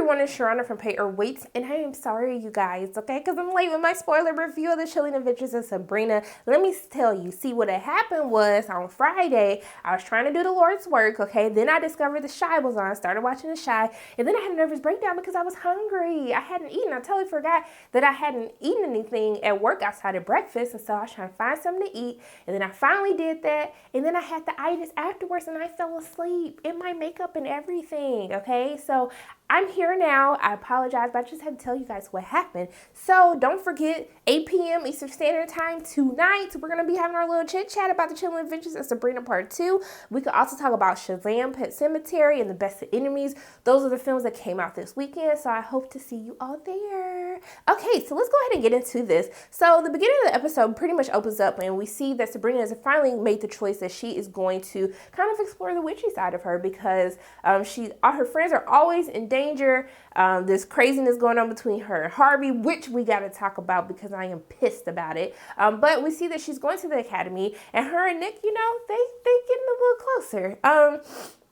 everyone, it's Sharana from Pay or Wait, and I am sorry, you guys, okay, because I'm late with my spoiler review of The Chilling Adventures of Sabrina. Let me tell you, see, what had happened was on Friday, I was trying to do the Lord's work, okay, then I discovered The Chi was on, started watching The Chi, and then I had a nervous breakdown because I was hungry. I hadn't eaten. I totally forgot that I hadn't eaten anything at work outside of breakfast, and so I was trying to find something to eat, and then I finally did that, and then I had the itis afterwards, and I fell asleep in my makeup and everything, okay, so I'm here now. I apologize, but I just had to tell you guys what happened. So don't forget, 8 p.m. Eastern Standard Time tonight, we're going to be having our little chit chat about The Chilling Adventures of Sabrina Part 2. We could also talk about Shazam, Pet Sematary, and The Best of Enemies. Those are the films that came out this weekend, so I hope to see you all there. Okay, so let's go ahead and get into this. So the beginning of the episode pretty much opens up, and we see that Sabrina has finally made the choice that she is going to kind of explore the witchy side of her because all her friends are always in danger. There's craziness going on between her and Harvey, which we got to talk about because I am pissed about it. But we see that she's going to the academy, and her and Nick, you know, they getting a little closer.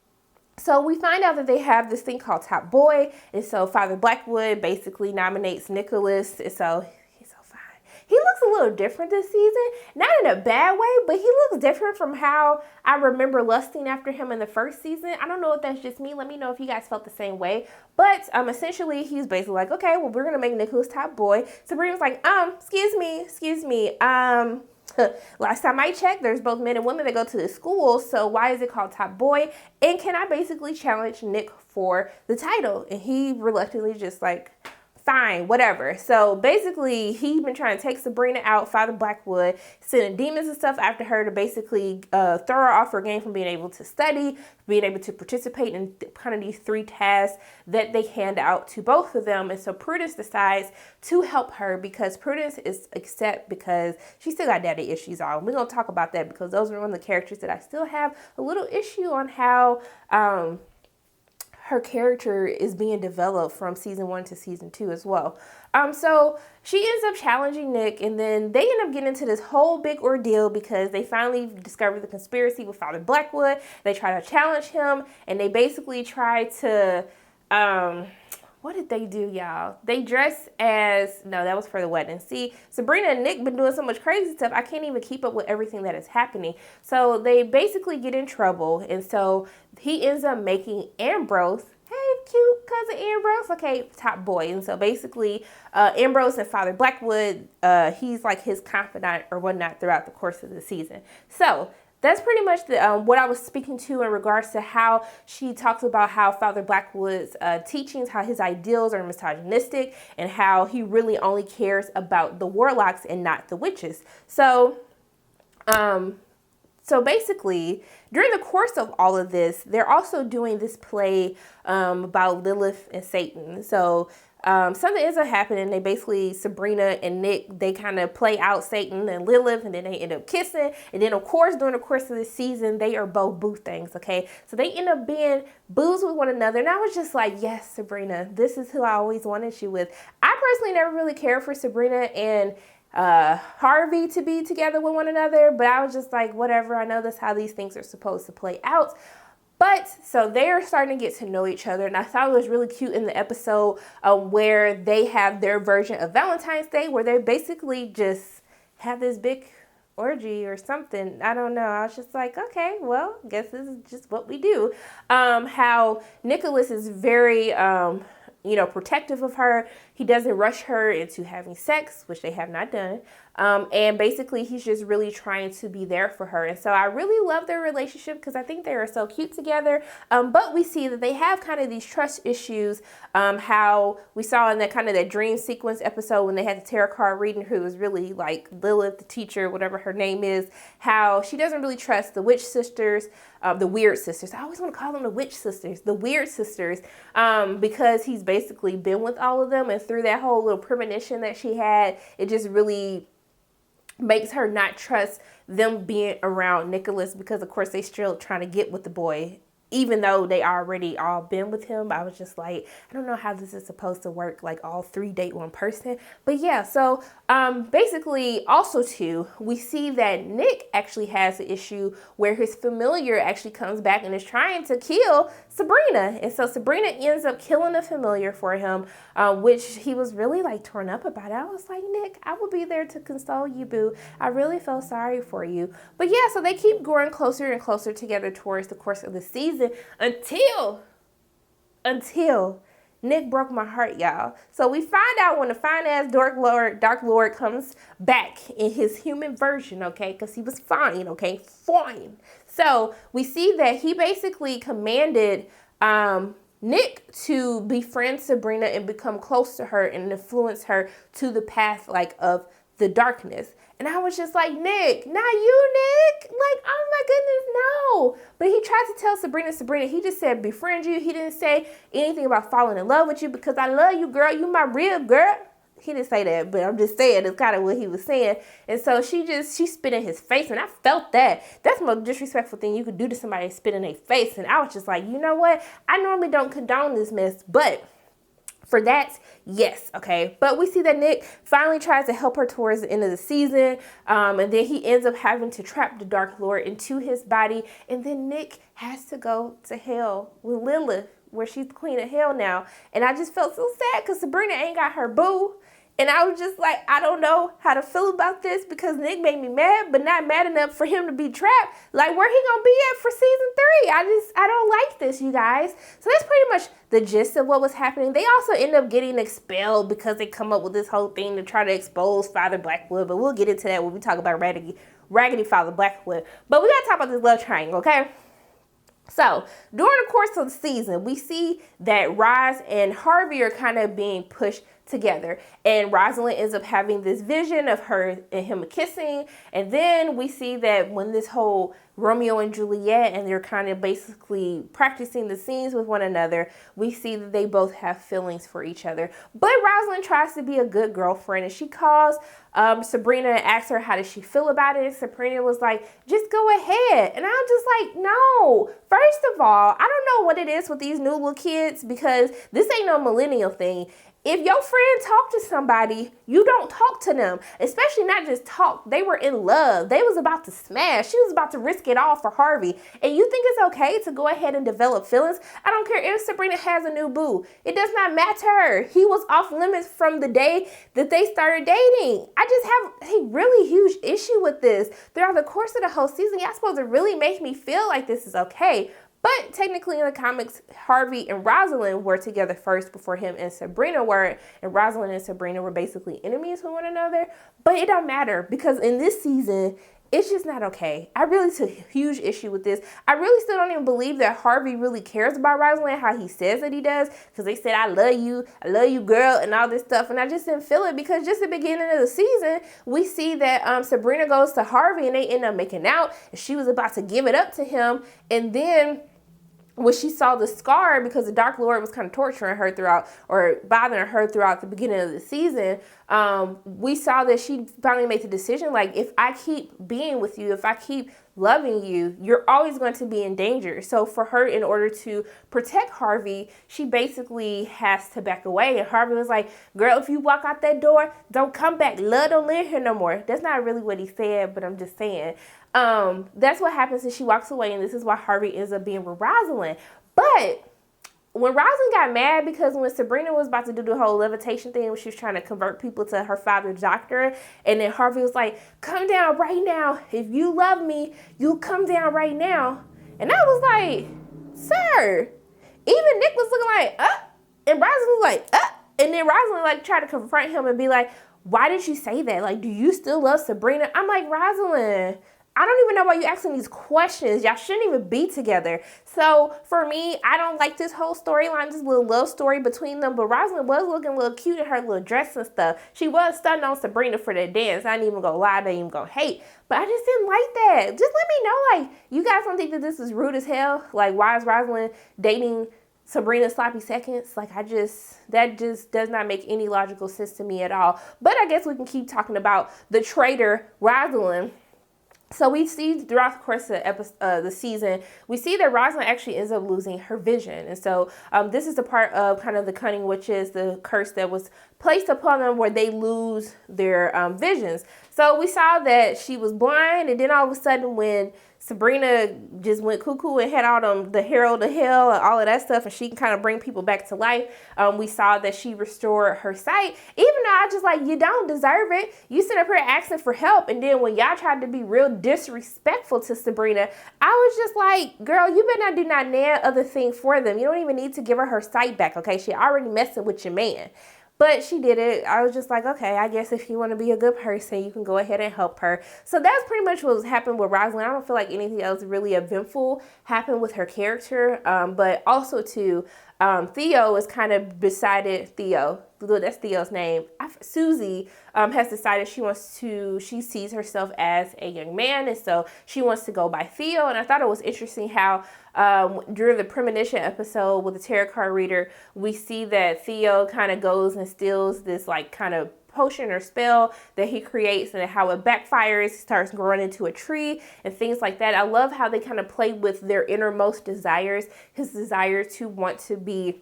So we find out that they have this thing called Top Boy, and so Father Blackwood basically nominates Nicholas, and so he's so fine. He looks a little different this season, not in a bad way, but he looks different from how I remember lusting after him in the first season. I don't know if that's just me. Let me know if you guys felt the same way. But essentially, he's basically like, okay, well, we're going to make Nicholas Top Boy. Sabrina's like, excuse me. Last time I checked, there's both men and women that go to the school, so why is it called Top Boy? And can I basically challenge Nick for the title? And he reluctantly just like, fine, whatever. So basically, he's been trying to take Sabrina out, Father Blackwood, sending demons and stuff after her to basically throw her off her game from being able to study, being able to participate in kind of these 3 tasks that they hand out to both of them. And so Prudence decides to help her because Prudence is upset because she still got daddy issues on. We're going to talk about that because those are one of the characters that I still have a little issue on how her character is being developed from season 1 to season 2 as well. So she ends up challenging Nick, and then they end up getting into this whole big ordeal because they finally discover the conspiracy with Father Blackwood. They try to challenge him, and they basically try to, what did they do, y'all? They dress as, no, that was for the wedding. See, Sabrina and Nick been doing so much crazy stuff, I can't even keep up with everything that is happening. So they basically get in trouble, and so he ends up making Ambrose, hey, cute cousin Ambrose, okay, Top Boy. And so basically, Ambrose and Father Blackwood, he's like his confidant or whatnot throughout the course of the season. So that's pretty much what I was speaking to in regards to how she talks about how Father Blackwood's teachings, how his ideals are misogynistic, and how he really only cares about the warlocks and not the witches. So basically, during the course of all of this, they're also doing this play about Lilith and Satan. So something ends up happening. They basically, Sabrina and Nick, they kind of play out Satan and Lilith, and then they end up kissing. And then, of course, during the course of the season, they are both boo things, okay? So they end up being boos with one another. And I was just like, yes, Sabrina, this is who I always wanted you with. I personally never really cared for Sabrina and Harvey to be together with one another, but I was just like, whatever, I know that's how these things are supposed to play out. But so they are starting to get to know each other, and I thought it was really cute in the episode where they have their version of Valentine's Day, where they basically just have this big orgy or something. I don't know. I was just like, okay, well, I guess this is just what we do. How Nicholas is very protective of her. He doesn't rush her into having sex, which they have not done. And basically, he's just really trying to be there for her. And so I really love their relationship because I think they are so cute together. But we see that they have kind of these trust issues. How we saw in that kind of that dream sequence episode when they had the tarot card reading, who was really like Lilith, the teacher, whatever her name is, how she doesn't really trust the witch sisters, the weird sisters. I always want to call them the witch sisters, the weird sisters, because he's basically been with all of them. And through that whole little premonition that she had, it just really makes her not trust them being around Nicholas because, of course, they still trying to get with the boy even though they already all been with him, I was just like, I don't know how this is supposed to work, like all three date one person. But yeah, so basically also too, we see that Nick actually has an issue where his familiar actually comes back and is trying to kill Sabrina. And so Sabrina ends up killing the familiar for him, which he was really like torn up about it. I was like, Nick, I will be there to console you, boo. I really felt sorry for you. But yeah, so they keep growing closer and closer together towards the course of the season until Nick broke my heart, y'all. So we find out when the fine-ass Dark Lord comes back in his human version, okay? Because he was fine, okay? Fine. So we see that he basically commanded Nick to befriend Sabrina and become close to her and influence her to the path, like, of the darkness. And I was just like, Nick, not you, Nick. Like, oh my goodness, no. But he tried to tell Sabrina, he just said befriend you. He didn't say anything about falling in love with you because I love you, girl. You my real girl. He didn't say that, but I'm just saying it's kind of what he was saying. And so she spit in his face, and I felt that. That's the most disrespectful thing you could do to somebody, spit in their face. And I was just like, you know what? I normally don't condone this mess, but for that, yes, okay. But we see that Nick finally tries to help her towards the end of the season, and then he ends up having to trap the Dark Lord into his body, and then Nick has to go to hell with Lilith, where she's the queen of hell now. And I just felt so sad because Sabrina ain't got her boo. And I was just like, I don't know how to feel about this because Nick made me mad, but not mad enough for him to be trapped. Like, where he gonna be at for season 3? I don't like this, you guys. So that's pretty much the gist of what was happening. They also end up getting expelled because they come up with this whole thing to try to expose Father Blackwood, but we'll get into that when we talk about Raggedy Father Blackwood. But we gotta talk about this love triangle, okay? So during the course of the season, we see that Roz and Harvey are kind of being pushed together, and Rosalind ends up having this vision of her and him kissing. And then we see that when this whole Romeo and Juliet, and they're kind of basically practicing the scenes with one another, we see that they both have feelings for each other. But Rosalind tries to be a good girlfriend, and she calls Sabrina and asks her how does she feel about it. And Sabrina was like, just go ahead. And I'm just like, no. First of all, I don't know what it is with these new little kids, because this ain't no millennial thing. If your friend talked to somebody, you don't talk to them, especially not just talk. They were in love. They was about to smash. She was about to risk it all for Harvey. And you think it's okay to go ahead and develop feelings? I don't care if Sabrina has a new boo. It does not matter. He was off limits from the day that they started dating. I just have a really huge issue with this. Throughout the course of the whole season, y'all supposed to really make me feel like this is okay. But technically in the comics, Harvey and Rosalind were together first before him and Sabrina were. And Rosalind and Sabrina were basically enemies with one another. But it don't matter, because in this season, it's just not okay. I really took a huge issue with this. I really still don't even believe that Harvey really cares about Rosalind, how he says that he does. Because they said, I love you, girl, and all this stuff. And I just didn't feel it, because just at the beginning of the season, we see that Sabrina goes to Harvey and they end up making out. And she was about to give it up to him. And then when she saw the scar, because the Dark Lord was kind of torturing her throughout, or bothering her throughout the beginning of the season, we saw that she finally made the decision, like, if I keep being with you, if I keep loving you, you're always going to be in danger. So for her, in order to protect Harvey, she basically has to back away. And Harvey was like, girl, if you walk out that door, don't come back. Love don't live here no more. That's not really what he said, but I'm just saying. That's what happens, and she walks away, and this is why Harvey ends up being with Rosalind. But when Rosalind got mad, because when Sabrina was about to do the whole levitation thing, when she was trying to convert people to her father's doctor, and then Harvey was like, come down right now. If you love me, you come down right now. And I was like, sir. Even Nick was looking like, and Rosalind was like, and then Rosalind like tried to confront him and be like, why did you say that? Like, do you still love Sabrina? I'm like, Rosalind, I don't even know why you asking these questions. Y'all shouldn't even be together. So for me, I don't like this whole storyline, this little love story between them. But Rosalind was looking a little cute in her little dress and stuff. She was stunning on Sabrina for that dance. I ain't even gonna lie, I ain't even gonna hate. But I just didn't like that. Just let me know, like, you guys don't think that this is rude as hell? Like, why is Rosalind dating Sabrina sloppy seconds? Like, that just does not make any logical sense to me at all. But I guess we can keep talking about the traitor Rosalind. So we see throughout the course of the season, we see that Rosalind actually ends up losing her vision. And so this is the part of kind of the cunning witches, the curse that was placed upon them where they lose their visions. So we saw that she was blind, and then all of a sudden when Sabrina just went cuckoo and had all the Herald of Hell and all of that stuff, and she can kind of bring people back to life. We saw that she restored her sight, even though I just like, you don't deserve it. You sit up here asking for help, and then when y'all tried to be real disrespectful to Sabrina, I was just like, girl, you better not do not nan other thing for them. You don't even need to give her sight back, okay? She already messing with your man. But she did it. I was just like, okay, I guess if you want to be a good person, you can go ahead and help her. So that's pretty much what happened with Rosalind. I don't feel like anything else really eventful happened with her character. But also too, Theo is kind of decided, Theo, that's Theo's name. Susie has decided she sees herself as a young man, and so she wants to go by Theo. And I thought it was interesting how during the premonition episode with the tarot card reader, we see that Theo kind of goes and steals this like kind of potion or spell that he creates, and how it backfires, starts growing into a tree and things like that. I love how they kind of play with their innermost desires, his desire to want to be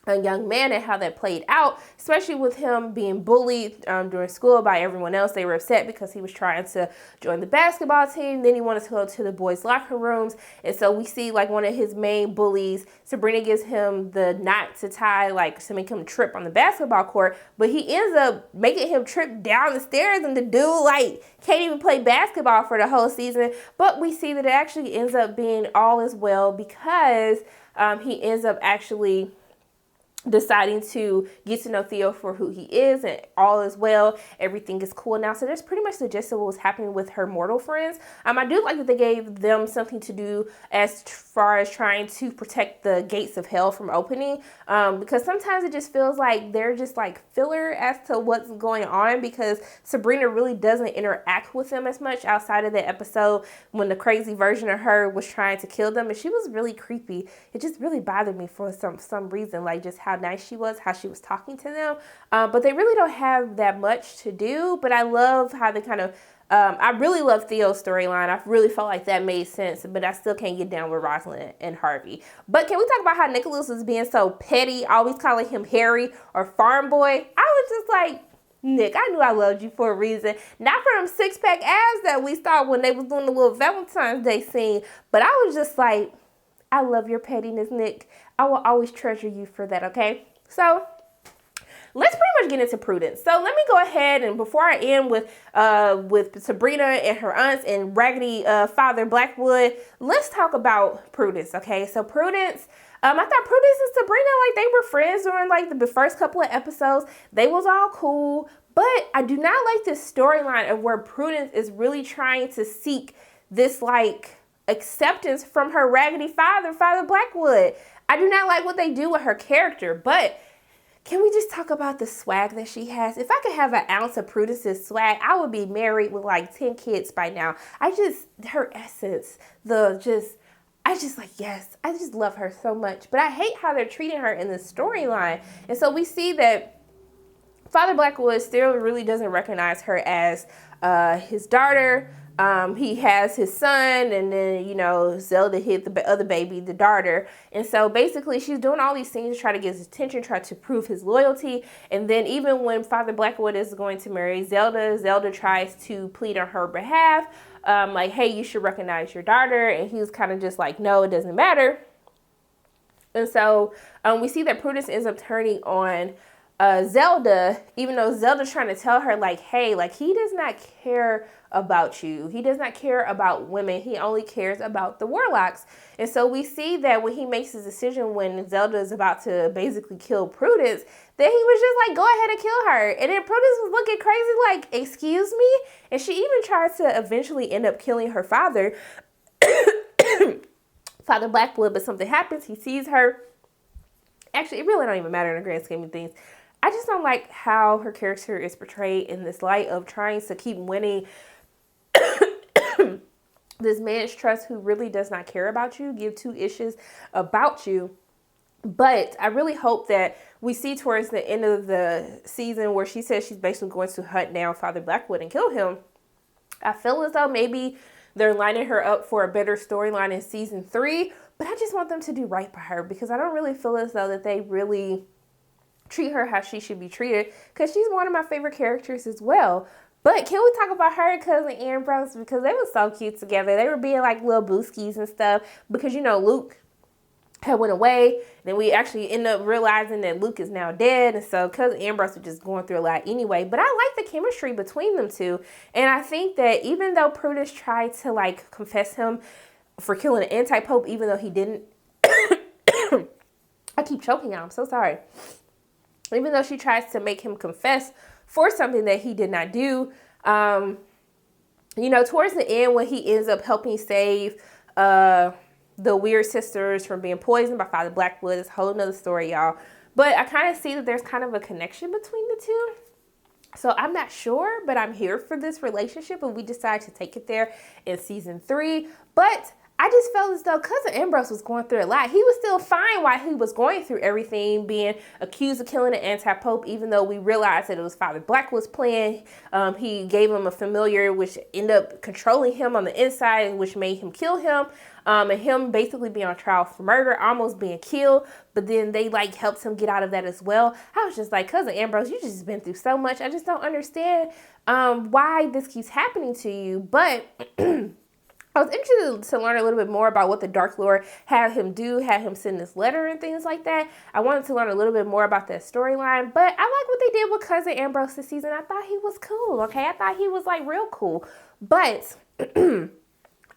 a young man, and how that played out, especially with him being bullied during school by everyone else. They were upset because he was trying to join the basketball team. Then he wanted to go to the boys' locker rooms. And so we see like one of his main bullies, Sabrina gives him the knot to tie, like to make him trip on the basketball court, but he ends up making him trip down the stairs, and the dude like can't even play basketball for the whole season. But we see that it actually ends up being all as well, because he ends up actually deciding to get to know Theo for who he is, and all is well. Everything is cool now. So there's pretty much the gist of what was happening with her mortal friends. I do like that they gave them something to do as far as trying to protect the gates of hell from opening, because sometimes it just feels like they're just like filler as to what's going on, because Sabrina really doesn't interact with them as much outside of the episode when the crazy version of her was trying to kill them, and she was really creepy. It just really bothered me for some reason, like just how nice she was, how she was talking to them. But they really don't have that much to do. But I love how they kind of, I really love Theo's storyline. I really felt like that made sense, but I still can't get down with Rosalind and Harvey. But can we talk about how Nicholas was being so petty, always calling him Harry or Farm Boy? I was just like, Nick, I knew I loved you for a reason. Not for them six-pack abs that we saw when they was doing the little Valentine's Day scene, but I was just like, I love your pettiness, Nick. I will always treasure you for that, okay? So let's pretty much get into Prudence. So let me go ahead, and before I end with Sabrina and her aunts and Raggedy Father Blackwood, let's talk about Prudence, okay? So Prudence, I thought Prudence and Sabrina, like they were friends during like the first couple of episodes. They was all cool, but I do not like this storyline of where Prudence is really trying to seek this like acceptance from her raggedy father, Father Blackwood. I do not like what they do with her character, but can we just talk about the swag that she has? If I could have an ounce of Prudence's swag, I would be married with like 10 kids by now. Her essence, I just like, yes, I just love her so much. But I hate how they're treating her in this storyline. And so we see that Father Blackwood still really doesn't recognize her as his daughter. He has his son, and then, you know, Zelda hit the other baby, the daughter. And so basically she's doing all these things to try to get his attention, try to prove his loyalty. And then even when Father Blackwood is going to marry Zelda tries to plead on her behalf. Like, hey, you should recognize your daughter. And he's kind of just like, no, it doesn't matter. And so we see that Prudence ends up turning on Zelda, even though Zelda's trying to tell her like, hey, like he does not care about you. He does not care about women. He only cares about the warlocks. And so we see that when he makes his decision, when Zelda is about to basically kill Prudence, that he was just like, go ahead and kill her. And then Prudence was looking crazy like, excuse me? And she even tries to eventually end up killing her father, Father Blackwood, but something happens. He sees her. Actually, it really don't even matter in the grand scheme of things. I just don't like how her character is portrayed in this light of trying to keep winning this man's trust who really does not care about you, give two issues about you. But I really hope that we see towards the end of the season where she says she's basically going to hunt down Father Blackwood and kill him. I feel as though maybe they're lining her up for a better storyline in season 3, but I just want them to do right by her because I don't really feel as though that they really treat her how she should be treated because she's one of my favorite characters as well. But can we talk about her and cousin Ambrose because they were so cute together. They were being like little booskies and stuff because, you know, Luke had went away. Then we actually end up realizing that Luke is now dead. And so cousin Ambrose was just going through a lot anyway. But I like the chemistry between them two. And I think that even though Prudence tried to like confess him for killing an anti-pope, even though he didn't, I keep choking out. I'm so sorry. Even though she tries to make him confess for something that he did not do, you know, towards the end when he ends up helping save the Weird sisters from being poisoned by Father Blackwood, it's a whole nother story, y'all. But I kind of see that there's kind of a connection between the two. So I'm not sure, but I'm here for this relationship, and we decided to take it there in season 3. But I just felt as though cousin Ambrose was going through a lot. He was still fine while he was going through everything, being accused of killing an anti-pope, even though we realized that it was Father Blackwood's plan. He gave him a familiar, which ended up controlling him on the inside, which made him kill him. And him basically being on trial for murder, almost being killed. But then they like helped him get out of that as well. I was just like, cousin Ambrose, you just been through so much. I just don't understand why this keeps happening to you. But I was interested to learn a little bit more about what the Dark Lord had him do, had him send this letter and things like that. I wanted to learn a little bit more about that storyline, but I like what they did with cousin Ambrose this season. I thought he was cool, okay? I thought he was like real cool. But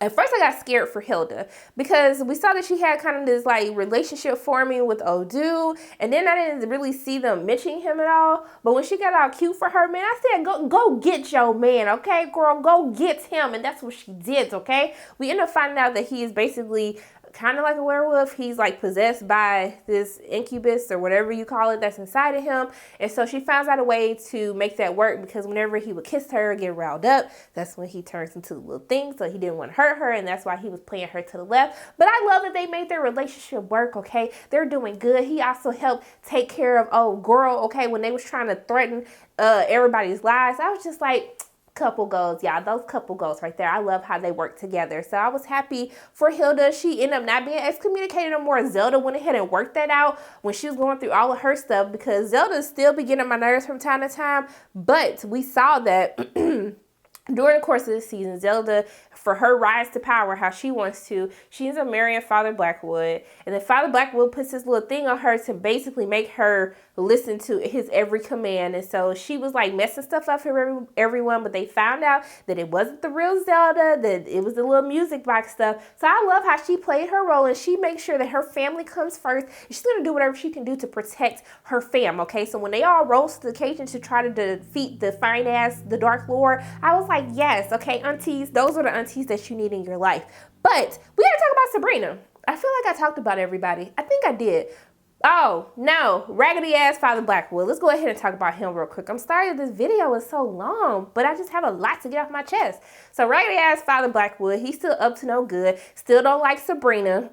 at first I got scared for Hilda because we saw that she had kind of this like relationship forming with Odu, and then I didn't really see them mentioning him at all. But when she got all cute for her man, I said, go get your man, okay, girl, go get him. And that's what she did, okay? We end up finding out that he is basically kind of like a werewolf. He's like possessed by this incubus or whatever you call it that's inside of him. And so she finds out a way to make that work because whenever he would kiss her or get riled up, that's when he turns into the little thing. So he didn't want to hurt her, and that's why he was playing her to the left. But I love that they made their relationship work, okay? They're doing good. He also helped take care of old girl, okay? When they was trying to threaten everybody's lives, I was just like, couple goals, y'all. Those couple goals right there. I love how they work together. So I was happy for Hilda. She ended up not being excommunicated no more. Zelda went ahead and worked that out when she was going through all of her stuff because Zelda still be getting on my nerves from time to time. But we saw that during the course of the season, Zelda, for her rise to power, how she wants to, she ends up marrying Father Blackwood. And then Father Blackwood puts this little thing on her to basically make her listen to his every command. And so she was like messing stuff up for everyone, but they found out that it wasn't the real Zelda, that it was the little music box stuff. So I love how she played her role, and she makes sure that her family comes first. And she's going to do whatever she can do to protect her fam, okay? So when they all rose to the occasion to try to defeat the fine ass, the Dark Lord, I was like, yes, okay, aunties, those are the aunties that you need in your life. But we got to talk about Sabrina. I feel like I talked about everybody. I think I did. Oh, no, raggedy ass Father Blackwood. Let's go ahead and talk about him real quick. I'm sorry that this video is so long, but I just have a lot to get off my chest. So raggedy ass Father Blackwood, he's still up to no good. Still don't like Sabrina.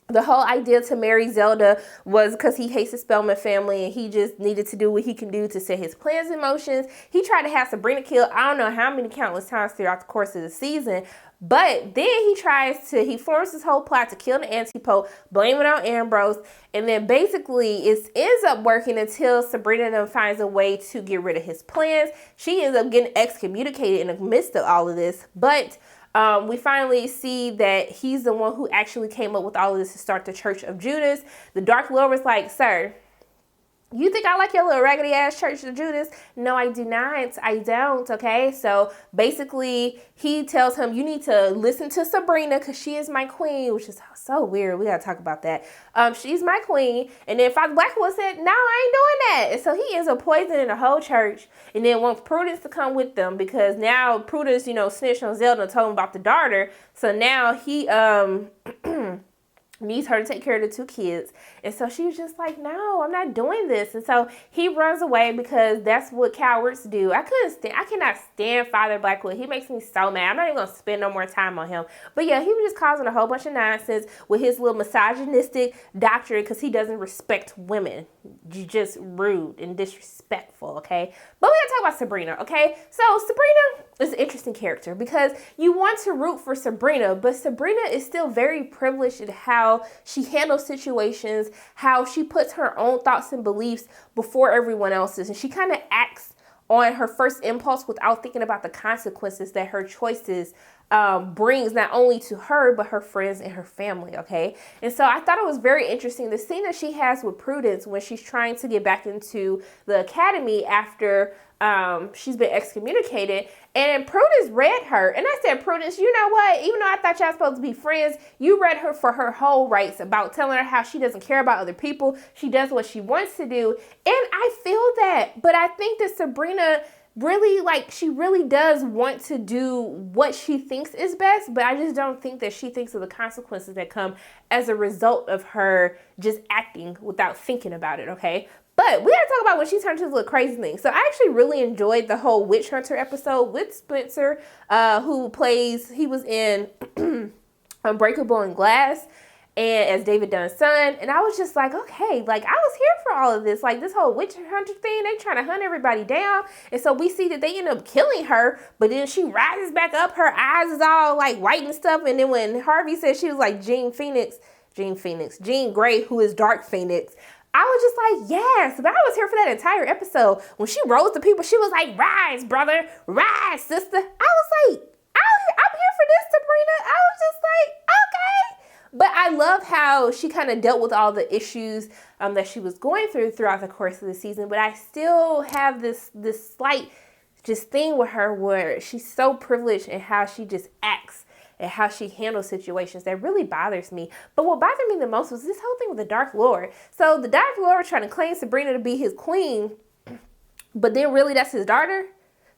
The whole idea to marry Zelda was because he hates the Spellman family and he just needed to do what he can do to set his plans in motion. He tried to have Sabrina killed I don't know how many countless times throughout the course of the season. But then he forms this whole plot to kill the anti-pope, blame it on Ambrose, and then basically it ends up working until Sabrina then finds a way to get rid of his plans. She ends up getting excommunicated in the midst of all of this, but we finally see that he's the one who actually came up with all of this to start the Church of Judas. The Dark Lord was like, sir, you think I like your little raggedy ass Church of Judas? No, I do not. I don't, okay? So basically, he tells him, you need to listen to Sabrina because she is my queen, which is so weird. We got to talk about that. She's my queen. And then Father Blackwood said, no, I ain't doing that. And so he ends up poisoning the whole church and then wants Prudence to come with them because now Prudence, snitched on Zelda and told him about the daughter. So now he, needs her to take care of the 2 kids. And so she was just like, no, I'm not doing this. And so he runs away because that's what cowards do. I cannot stand Father Blackwood. He makes me so mad. I'm not even going to spend no more time on him. But yeah, he was just causing a whole bunch of nonsense with his little misogynistic doctrine because he doesn't respect women. Just rude and disrespectful, okay? But we gotta talk about Sabrina, okay? So Sabrina is an interesting character because you want to root for Sabrina, but Sabrina is still very privileged in how she handles situations, how she puts her own thoughts and beliefs before everyone else's, and she kind of acts on her first impulse without thinking about the consequences that her choices brings not only to her, but her friends and her family, okay? And so I thought it was very interesting, the scene that she has with Prudence when she's trying to get back into the academy after she's been excommunicated, and Prudence read her. And I said, Prudence, you know what? Even though I thought y'all supposed to be friends, you read her for her whole rights about telling her how she doesn't care about other people. She does what she wants to do. And I feel that, but I think that Sabrina really, she really does want to do what she thinks is best, but I just don't think that she thinks of the consequences that come as a result of her just acting without thinking about it, okay? But we gotta talk about when she turned to this little crazy thing. So I actually really enjoyed the whole Witch Hunter episode with Spencer, he was in Unbreakable and Glass, and as David Dunn's son, and I was just like, okay, I was here for all of this, this whole witch hunter thing, they trying to hunt everybody down, and so we see that they end up killing her, but then she rises back up, her eyes is all white and stuff, and then when Harvey said she was like Jean Grey, who is Dark Phoenix, I was just like, yes, but I was here for that entire episode. When she rose to people, she was like, rise, brother, rise, sister. I was like, I'm here for this, Sabrina. I was just like, okay. But I love how she kind of dealt with all the issues that she was going throughout the course of the season. But I still have this slight just thing with her where she's so privileged in how she just acts and how she handles situations that really bothers me. But what bothered me the most was this whole thing with the Dark Lord. So the Dark Lord was trying to claim Sabrina to be his queen, but then really that's his daughter.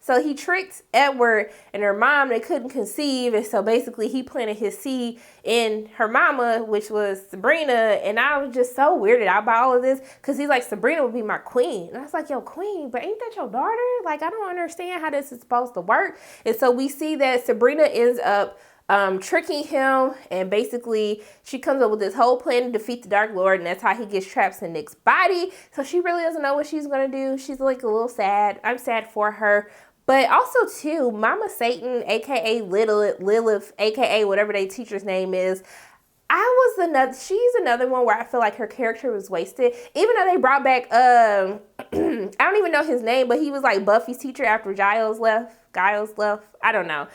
So he tricked Edward and her mom. They couldn't conceive. And so basically he planted his seed in her mama, which was Sabrina. And I was just so weirded out by all of this because he's like, Sabrina would be my queen. And I was like, yo, queen, but ain't that your daughter? I don't understand how this is supposed to work. And so we see that Sabrina ends up tricking him, and basically she comes up with this whole plan to defeat the Dark Lord, and that's how he gets trapped in Nick's body. So she really doesn't know what she's gonna do. She's a little sad. I'm sad for her. But also too, Mama Satan, aka Lilith, aka whatever their teacher's name is, she's another one where I feel like her character was wasted. Even though they brought back I don't even know his name, but he was like Buffy's teacher after Giles left. I don't know.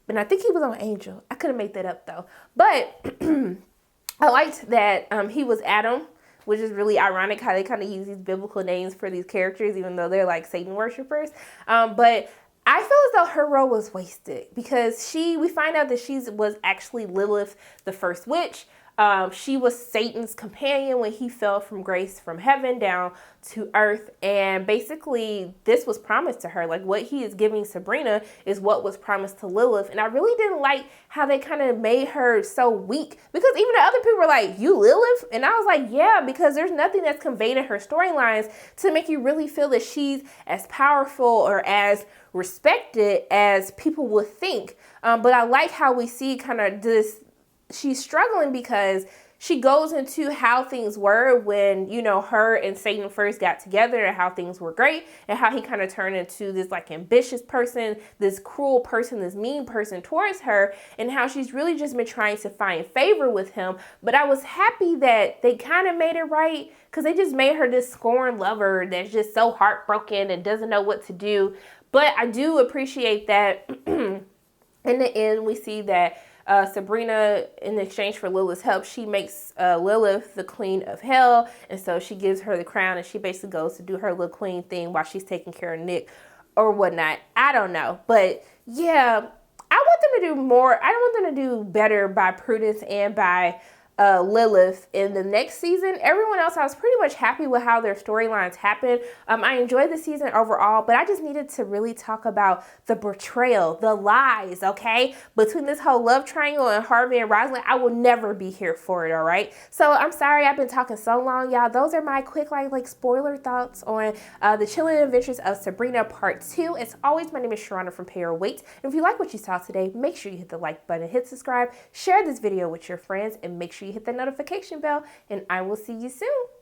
And I think he was on Angel. I couldn't make that up though. But I liked that he was Adam, which is really ironic how they kind of use these biblical names for these characters, even though they're Satan worshipers. But I feel as though her role was wasted because we find out that she was actually Lilith, the first witch. She was Satan's companion when he fell from grace from heaven down to earth. And basically this was promised to her. What he is giving Sabrina is what was promised to Lilith. And I really didn't like how they kind of made her so weak, because even the other people were like, you Lilith? And I was like, yeah, because there's nothing that's conveyed in her storylines to make you really feel that she's as powerful or as respected as people would think. But I like how we see kind of this. She's struggling because she goes into how things were when, her and Satan first got together, and how things were great, and how he kind of turned into this ambitious person, this cruel person, this mean person towards her, and how she's really just been trying to find favor with him. But I was happy that they kind of made it right, because they just made her this scorned lover that's just so heartbroken and doesn't know what to do. But I do appreciate that in the end we see that Sabrina, in exchange for Lilith's help, she makes Lilith the queen of hell. And so she gives her the crown, and she basically goes to do her little queen thing while she's taking care of Nick or whatnot. I don't know. But yeah, I want them to do more. I want them to do better by Prudence and by Lilith in the next season. Everyone else, I was pretty much happy with how their storylines happened. I enjoyed the season overall, but I just needed to really talk about the betrayal, the lies, okay, between this whole love triangle and Harvey and Rosalind. I will never be here for it, all right? So I'm sorry I've been talking so long, y'all. Those are my quick, like spoiler thoughts on The Chilling Adventures of Sabrina Part 2. As always, my name is Sharona from Pay Your Weight. And if you like what you saw today, make sure you hit the like button, hit subscribe, share this video with your friends, and make sure you hit the notification bell, and I will see you soon.